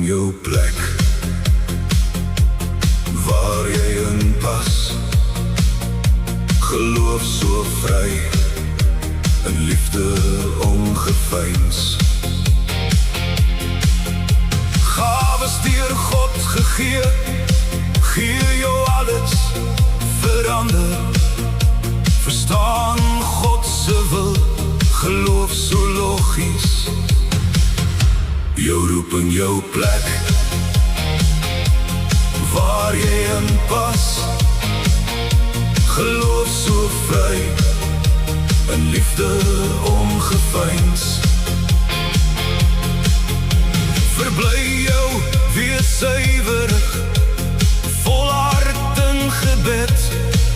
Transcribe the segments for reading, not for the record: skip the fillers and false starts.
jou plek waar jy in pas. Geloof so vry, in liefde ongeveins. Gawes deur God gegee, gee jou alles, verander. Verstaan God se wil, geloof so logies. Jou roep in jou plek waar jy in pas. Geloof so vry, in liefde ongeveins. Verbly jou, wees suiwerig, volhard in gebed,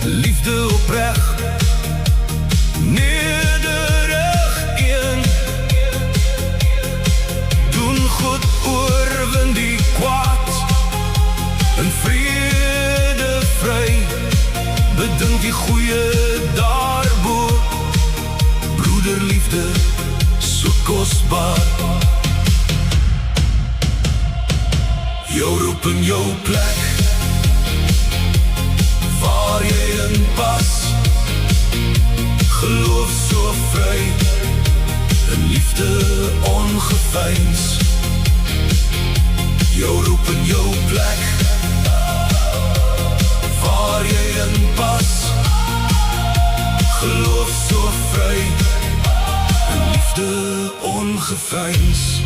liefde opreg, nederig een. Doen goed, oorwin die kwaad, in vrede vry, bedink die goeie daarbo, broederliefde so kosbaar. Jou roep in jou plek waar jy in pas. Geloof so vry, in liefde ongeveins. Jou roep in jou plek waar jy in pas. Geloof so vry, in liefde ongeveins.